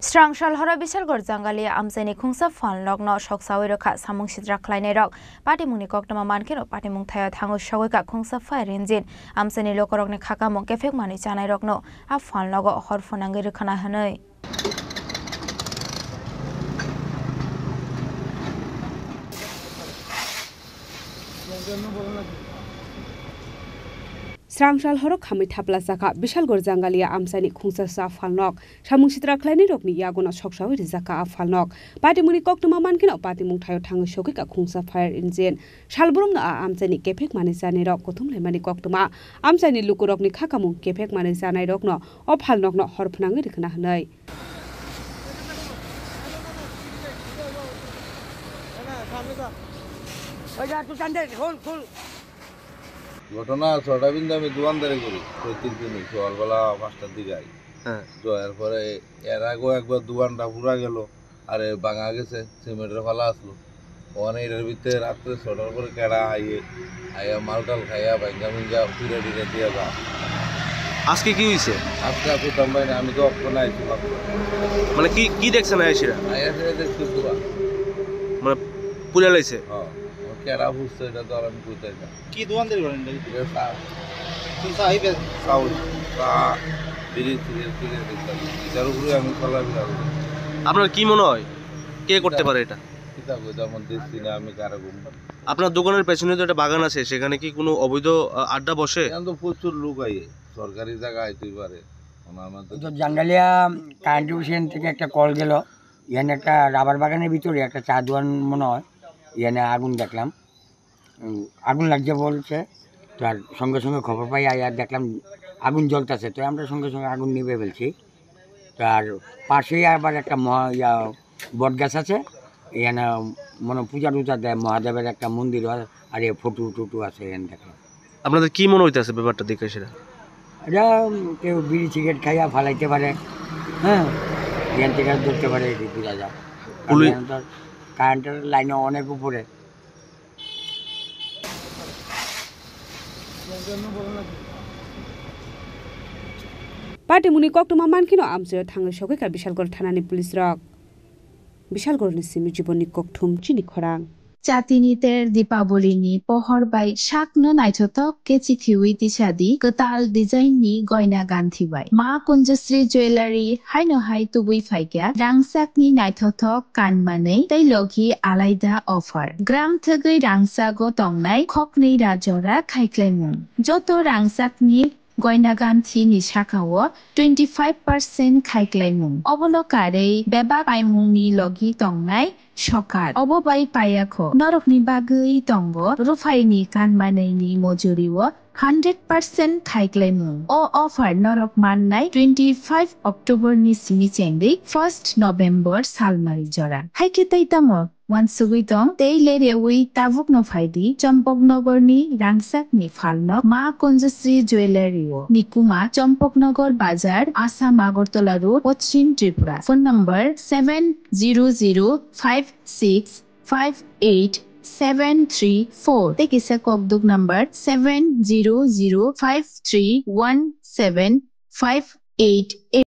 Srangsal Horo Bishalgarh Jangalia Amchaini Khongsa Phalnokno Sokchawi Rwkha Samung Sitra Khlainairok Patimungni Koktwma Mankheno Patimung Thaio Thangwi Sogwikha Khongsa Fire Engine Amchaini Lukurokni Khakamung Kephek Manwi Chanai Rokno Phalnogo Hor Phwnangwi Rwkhona Honwi Srangsal Horo Bishalgarh Jangalia Amchaini Khongsa Phalnokno Samung Sitra Khlainairok ni yagona Sokchawi Rwkha Phalnokno Patimungni Koktwma Mankheno Patimung Thaio Thangwi Sogwikha Khongsa Fire Engine Salburumno Amchaini Kephek Manwi Janai Kothumlaimani Koktwma Amchaini Lukurokni Khakamung Kephek Manwi Janai Rokno Phalnokno Hor Phwnangwi Rwkhona Honwi ঘটনা ছটা বিন্দু আমি দোকানদারি করি প্রতিদিন সকালবেলা 5টার দিকে I যাওয়ার পরে এর আগেও একবার দোকানটা পুরা গেল আর ভাঙা গেছে সিমেন্টের ফালা আসলো ওখানে এর ভিতরে রাত্রে 6টার পরে কেডা আইয়া মালটাল খাইয়া ভাঙ্গা মিঙ্গা ফিরে দিকে দিয়ে যা আজকে কি হয়েছে আজকে কোথাও পাই না আমি তো অক্ষণ আইছিলাম মানে কি দেখছেন আইসিরা দেখছি পুরা মানে পুরা লাইছে কেডা বুঝছে এটা তো আর আমি বুঝতে না কি দোকানদারি করেন কি সাহেব সাউল বিড়ি সিগারেট এটার উপরে আমি চলাফেরা করি আপনার কি মনে হয় কে করতে পারে এটা কিতা কইতা আমার দেখছি না আমি কারা ঘুম আপনার দোকানের পেছনে তো একটা বাগান আছে সেখানে কি কোনো অবৈধ আড্ডা বসে এখানে তো প্রচুর লোক আইয়ে সরকারি জায়গা আইতেই পারে তো জাঙ্গালিয়া কারেন্ট অফিস থেকে একটা কল গেল এখানে একটা রাবার বাগানের ভিতরে একটা চা দোকান মনে হয় এখানে আগুন দেখলাম আগুন লাগছে বলছে তার সঙ্গে সঙ্গে খবর পাই আর দেখলাম আগুন জ্বলতেছে তো আমরা সঙ্গে সঙ্গে আগুন নিভে ফেলছি তার পাশেই আবার একটা বট গাছ আছে এখানে মনে পূজা টুজা দেয় মহাদেবের একটা মন্দির আর এ ফটো টুটু আছে এখানে দেখলাম। আপনাদের কি মনে হইতেছে ব্যাপারটা দেখে সেটা এটা কেউ বিড়ি সিগারেট খাইয়া ফালাইতে পারে হ্যাঁ এখান থেকে ধরতে পারে এটি বোঝা যায় কারেন্টের লাইনে অনেক উপরে Patimungni Koktwma Mankheno Amchaini Thangwi Sogwikha Bishalgarh Thanani Police Rok Bishalgarh ni simi jiboni kokthum chini khorang Chatiniter Dipawali pohor bai shakno naithotok kechithi tisadi ketal design ni goina ganthi bai ma kunjasri jewelry haino hai tubui faikya rangsak ni naithotok kanmanei teilogi alaida offer gram thegui rangsago tongnai khokni rajora khaiklaimung joto rangsak ni goina ganthi ni sakao 25% khaiklaimung obolokare beba paimungni logi tongnai Shokar obobai payakho norokni bagui tongo rufaini kanmanaini mojuriwo 100% khaiklaimung o offer norok mannai 25 October ni simi chengri 1st November salmari jora haiketai tamo wansugitong teilere ui tabuk no faidi champoknogor ni rangsak ni phalnok ma kunjasri jewelry o nikuma champoknogor bazar Assam Agartala road Pachim Tripura phone number 7005658734 tekisa kokduk number 7005317588